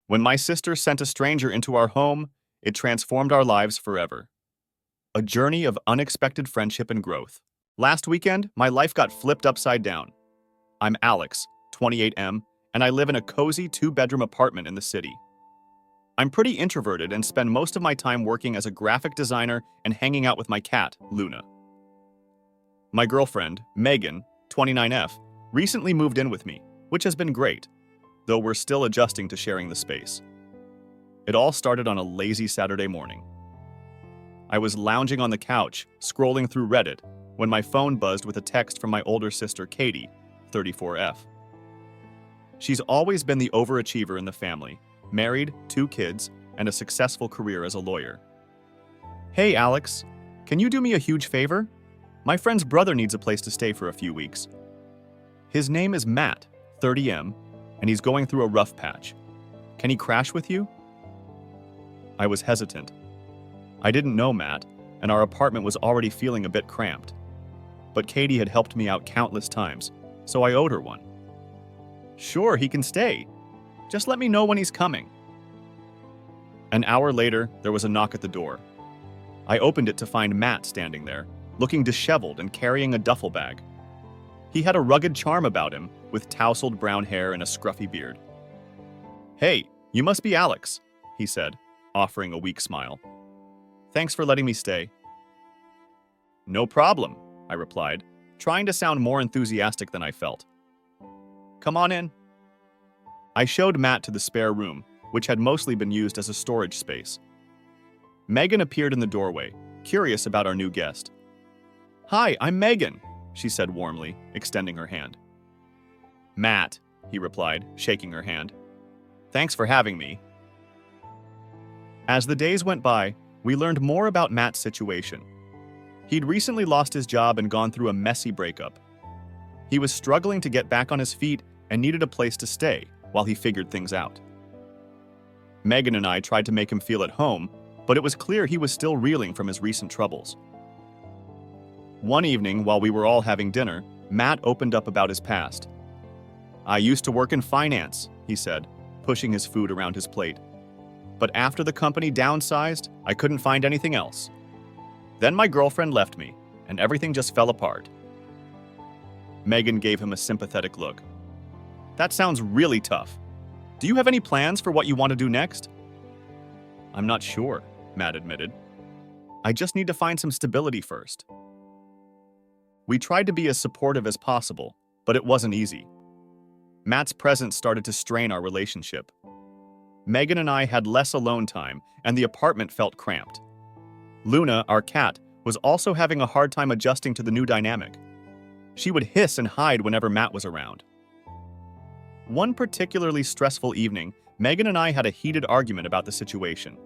When my sister sent a stranger into our home, it transformed our lives forever. A journey of unexpected friendship and growth. Last weekend, my life got flipped upside down. I'm Alex, 28M, and I live in a cozy two-bedroom apartment in the city. I'm pretty introverted and spend most of my time working as a graphic designer and hanging out with my cat, Luna. My girlfriend, Megan, 29F, recently moved in with me, which has been great, though we're still adjusting to sharing the space. It all started on a lazy Saturday morning. I was lounging on the couch, scrolling through Reddit, when my phone buzzed with a text from my older sister, Katie, 34F. She's always been the overachiever in the family, married, 2 kids, and a successful career as a lawyer. "Hey, Alex, can you do me a huge favor? My friend's brother needs a place to stay for a few weeks. His name is Matt, 30M, and he's going through a rough patch. Can he crash with you?" I was hesitant. I didn't know Matt, and our apartment was already feeling a bit cramped. But Katie had helped me out countless times, so I owed her one. "Sure, he can stay. Just let me know when he's coming." An hour later, there was a knock at the door. I opened it to find Matt standing there, looking disheveled and carrying a duffel bag. He had a rugged charm about him, with tousled brown hair and a scruffy beard. "Hey, you must be Alex," he said, offering a weak smile. "Thanks for letting me stay." "No problem," I replied, trying to sound more enthusiastic than I felt. "Come on in." I showed Matt to the spare room, which had mostly been used as a storage space. Megan appeared in the doorway, curious about our new guest. "Hi, I'm Megan," she said warmly, extending her hand. "Matt," he replied, shaking her hand. "Thanks for having me." As the days went by, we learned more about Matt's situation. He'd recently lost his job and gone through a messy breakup. He was struggling to get back on his feet and needed a place to stay while he figured things out. Megan and I tried to make him feel at home, but it was clear he was still reeling from his recent troubles. One evening, while we were all having dinner, Matt opened up about his past. "I used to work in finance," he said, pushing his food around his plate. "But after the company downsized, I couldn't find anything else. Then my girlfriend left me, and everything just fell apart." Megan gave him a sympathetic look. "That sounds really tough. Do you have any plans for what you want to do next?" "I'm not sure," Matt admitted. "I just need to find some stability first." We tried to be as supportive as possible, but it wasn't easy. Matt's presence started to strain our relationship. Megan and I had less alone time, and the apartment felt cramped. Luna, our cat, was also having a hard time adjusting to the new dynamic. She would hiss and hide whenever Matt was around. One particularly stressful evening, Megan and I had a heated argument about the situation.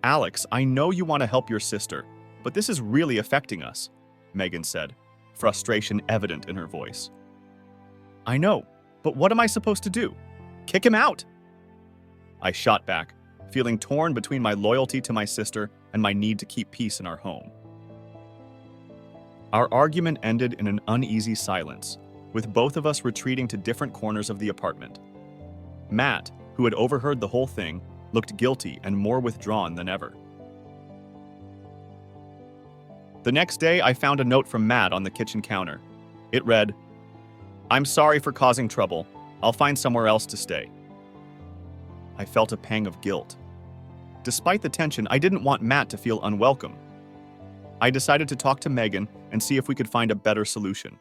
"Alex, I know you want to help your sister, but this is really affecting us," Megan said, frustration evident in her voice. "I know, but what am I supposed to do? Kick him out?" I shot back, feeling torn between my loyalty to my sister and my need to keep peace in our home. Our argument ended in an uneasy silence, with both of us retreating to different corners of the apartment. Matt, who had overheard the whole thing, looked guilty and more withdrawn than ever. The next day, I found a note from Matt on the kitchen counter. It read, "I'm sorry for causing trouble. I'll find somewhere else to stay." I felt a pang of guilt. Despite the tension, I didn't want Matt to feel unwelcome. I decided to talk to Megan and see if we could find a better solution.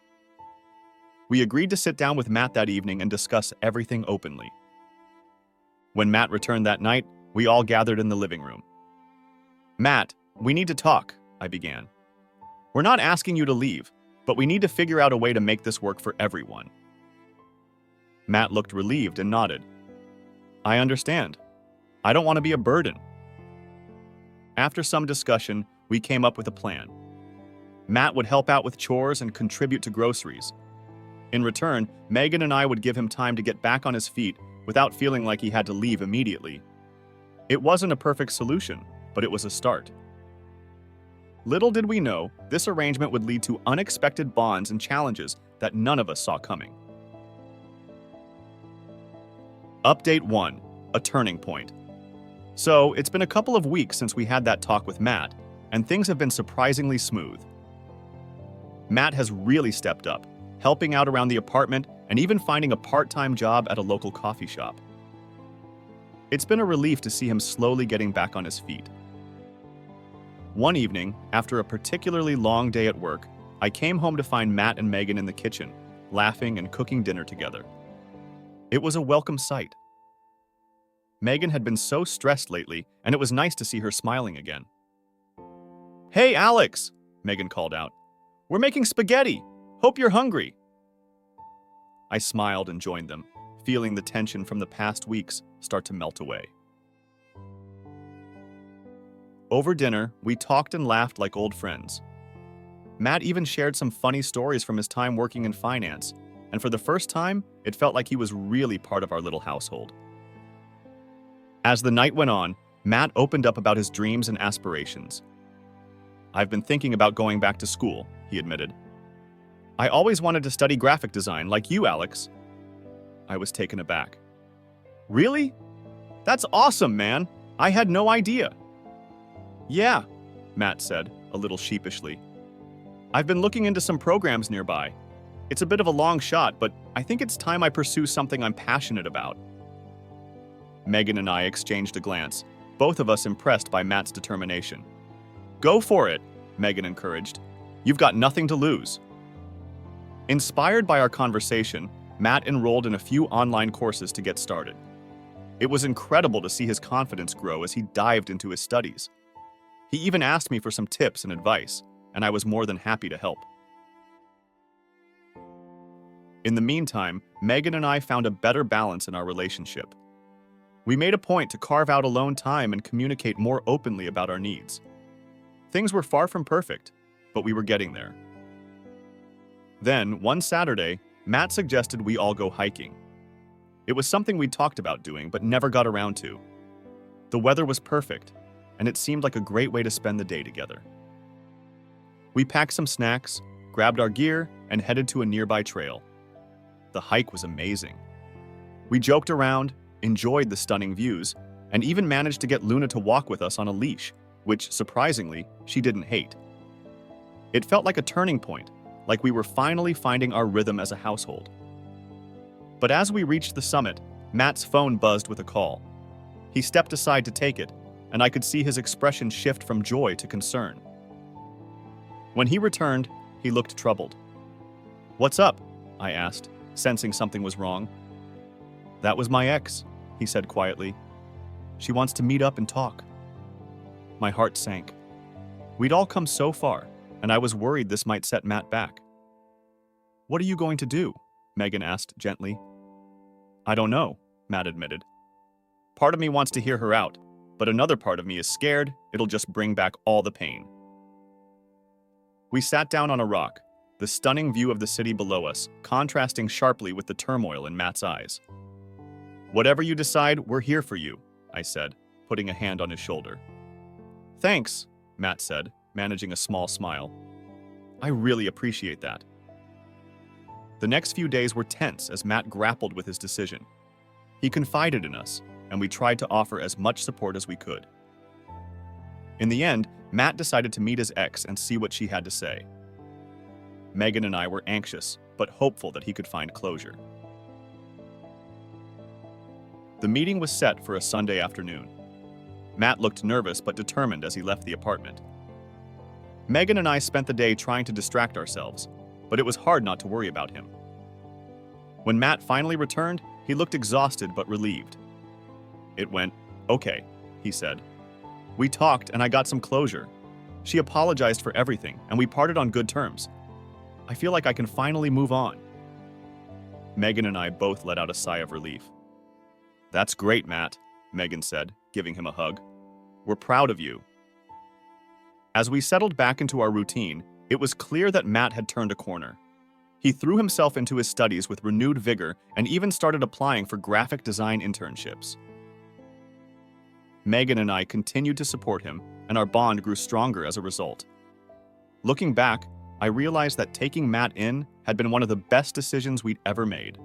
We agreed to sit down with Matt that evening and discuss everything openly. When Matt returned that night, we all gathered in the living room. "Matt, we need to talk," I began. "We're not asking you to leave, but we need to figure out a way to make this work for everyone." Matt looked relieved and nodded. "I understand. I don't want to be a burden." After some discussion, we came up with a plan. Matt would help out with chores and contribute to groceries. In return, Megan and I would give him time to get back on his feet without feeling like he had to leave immediately. It wasn't a perfect solution, but it was a start. Little did we know, this arrangement would lead to unexpected bonds and challenges that none of us saw coming. Update 1. a turning point. So, it's been a couple of weeks since we had that talk with Matt, and things have been surprisingly smooth. Matt has really stepped up, helping out around the apartment and even finding a part-time job at a local coffee shop. It's been a relief to see him slowly getting back on his feet. One evening, after a particularly long day at work, I came home to find Matt and Megan in the kitchen, laughing and cooking dinner together. It was a welcome sight. Megan had been so stressed lately, and it was nice to see her smiling again. "Hey, Alex," Megan called out. "We're making spaghetti. Hope you're hungry." I smiled and joined them, feeling the tension from the past weeks start to melt away. Over dinner, we talked and laughed like old friends. Matt even shared some funny stories from his time working in finance, and for the first time, it felt like he was really part of our little household. As the night went on, Matt opened up about his dreams and aspirations. "I've been thinking about going back to school," he admitted. "I always wanted to study graphic design like you, Alex." I was taken aback. "Really? That's awesome, man. I had no idea." "Yeah," Matt said, a little sheepishly. "I've been looking into some programs nearby. It's a bit of a long shot, but I think it's time I pursue something I'm passionate about." Megan and I exchanged a glance, both of us impressed by Matt's determination. "Go for it," Megan encouraged. "You've got nothing to lose." Inspired by our conversation, Matt enrolled in a few online courses to get started. It was incredible to see his confidence grow as he dived into his studies. He even asked me for some tips and advice, and I was more than happy to help. In the meantime, Megan and I found a better balance in our relationship. We made a point to carve out alone time and communicate more openly about our needs. Things were far from perfect, but we were getting there. Then, one Saturday, Matt suggested we all go hiking. It was something we'd talked about doing, but never got around to. The weather was perfect, and it seemed like a great way to spend the day together. We packed some snacks, grabbed our gear, and headed to a nearby trail. The hike was amazing. We joked around, enjoyed the stunning views, and even managed to get Luna to walk with us on a leash, which, surprisingly, she didn't hate. It felt like a turning point, like we were finally finding our rhythm as a household. But as we reached the summit, Matt's phone buzzed with a call. He stepped aside to take it, and I could see his expression shift from joy to concern. When he returned, he looked troubled. "What's up?" I asked, sensing something was wrong. "That was my ex," he said quietly. "She wants to meet up and talk." My heart sank. We'd all come so far, and I was worried this might set Matt back. "What are you going to do?" Megan asked gently. "I don't know," Matt admitted. "Part of me wants to hear her out, but another part of me is scared it'll just bring back all the pain." We sat down on a rock, the stunning view of the city below us, contrasting sharply with the turmoil in Matt's eyes. "Whatever you decide, we're here for you," I said, putting a hand on his shoulder. "Thanks," Matt said, managing a small smile. "I really appreciate that." The next few days were tense as Matt grappled with his decision. He confided in us, and we tried to offer as much support as we could. In the end, Matt decided to meet his ex and see what she had to say. Megan and I were anxious, but hopeful that he could find closure. The meeting was set for a Sunday afternoon. Matt looked nervous but determined as he left the apartment. Megan and I spent the day trying to distract ourselves, but it was hard not to worry about him. When Matt finally returned, he looked exhausted but relieved. "It went okay," he said. "We talked and I got some closure. She apologized for everything, and we parted on good terms. I feel like I can finally move on." Megan and I both let out a sigh of relief. "That's great, Matt," Megan said, giving him a hug. "We're proud of you." As we settled back into our routine, it was clear that Matt had turned a corner. He threw himself into his studies with renewed vigor and even started applying for graphic design internships. Megan and I continued to support him, and our bond grew stronger as a result. Looking back, I realized that taking Matt in had been one of the best decisions we'd ever made.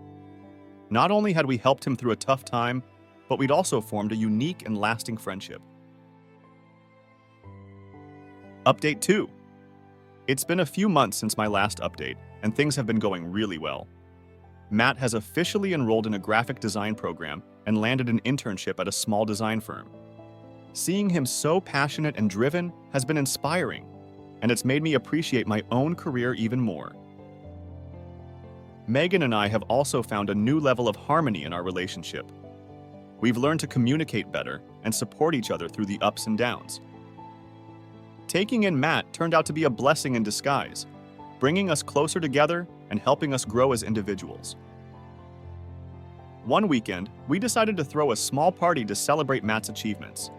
Not only had we helped him through a tough time, but we'd also formed a unique and lasting friendship. Update 2. It's been a few months since my last update, and things have been going really well. Matt has officially enrolled in a graphic design program and landed an internship at a small design firm. Seeing him so passionate and driven has been inspiring, and it's made me appreciate my own career even more. Megan and I have also found a new level of harmony in our relationship. We've learned to communicate better and support each other through the ups and downs. Taking in Matt turned out to be a blessing in disguise, bringing us closer together and helping us grow as individuals. One weekend, we decided to throw a small party to celebrate Matt's achievements.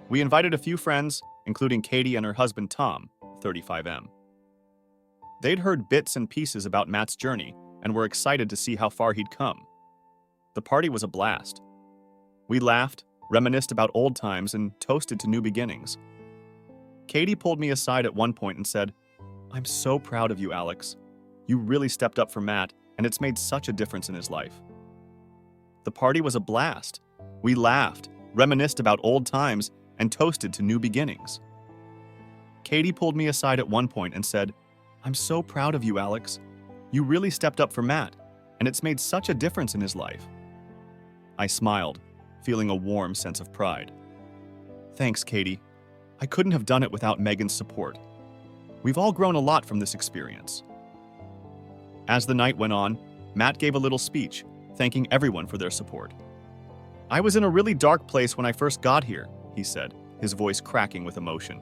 We invited a few friends, including Katie and her husband Tom, 35M. They'd heard bits and pieces about Matt's journey and were excited to see how far he'd come. The party was a blast. We laughed, reminisced about old times, and toasted to new beginnings. Katie pulled me aside at one point and said, "I'm so proud of you, Alex. You really stepped up for Matt, and it's made such a difference in his life." The party was a blast. We laughed, reminisced about old times, and toasted to new beginnings. Katie pulled me aside at one point and said, "I'm so proud of you, Alex. You really stepped up for Matt, and it's made such a difference in his life." I smiled, feeling a warm sense of pride. "Thanks, Katie. I couldn't have done it without Megan's support. We've all grown a lot from this experience." As the night went on, Matt gave a little speech, thanking everyone for their support. "I was in a really dark place when I first got here," he said, his voice cracking with emotion.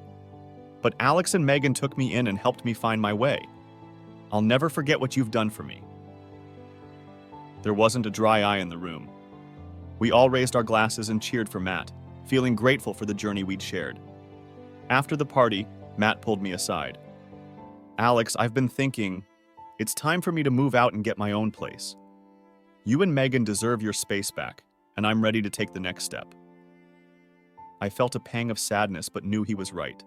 "But Alex and Megan took me in and helped me find my way. I'll never forget what you've done for me." There wasn't a dry eye in the room. We all raised our glasses and cheered for Matt, feeling grateful for the journey we'd shared. After the party, Matt pulled me aside. "Alex, I've been thinking, it's time for me to move out and get my own place. You and Megan deserve your space back, and I'm ready to take the next step." I felt a pang of sadness but knew he was right.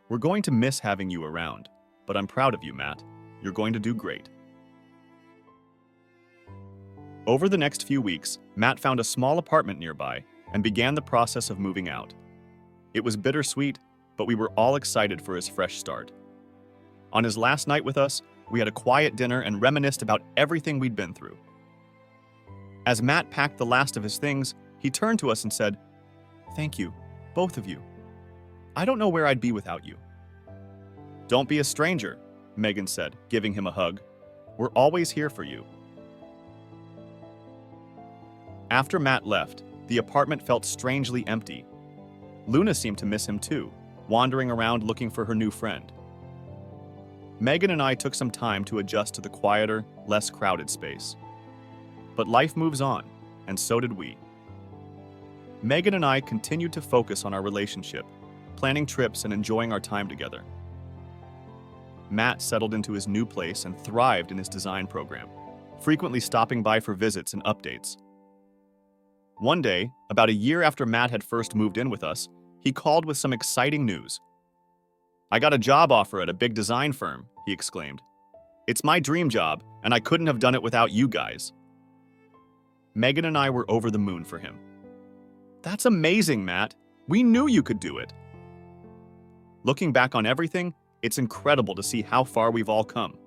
"We're going to miss having you around, but I'm proud of you, Matt. You're going to do great." Over the next few weeks, Matt found a small apartment nearby and began the process of moving out. It was bittersweet, but we were all excited for his fresh start. On his last night with us, we had a quiet dinner and reminisced about everything we'd been through. As Matt packed the last of his things, he turned to us and said, "Thank you, both of you. I don't know where I'd be without you." "Don't be a stranger," Megan said, giving him a hug. "We're always here for you." After Matt left, the apartment felt strangely empty. Luna seemed to miss him too, wandering around looking for her new friend. Megan and I took some time to adjust to the quieter, less crowded space. But life moves on, and so did we. Megan and I continued to focus on our relationship, planning trips and enjoying our time together. Matt settled into his new place and thrived in his design program, frequently stopping by for visits and updates. One day, about a year after Matt had first moved in with us, he called with some exciting news. "I got a job offer at a big design firm," he exclaimed. "It's my dream job, and I couldn't have done it without you guys." Megan and I were over the moon for him. "That's amazing, Matt. We knew you could do it." Looking back on everything, it's incredible to see how far we've all come.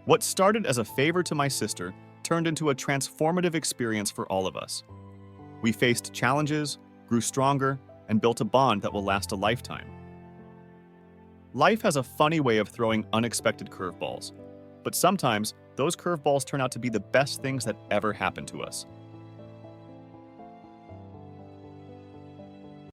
What started as a favor to my sister turned into a transformative experience for all of us. We faced challenges, grew stronger, and built a bond that will last a lifetime. Life has a funny way of throwing unexpected curveballs, but sometimes those curveballs turn out to be the best things that ever happened to us.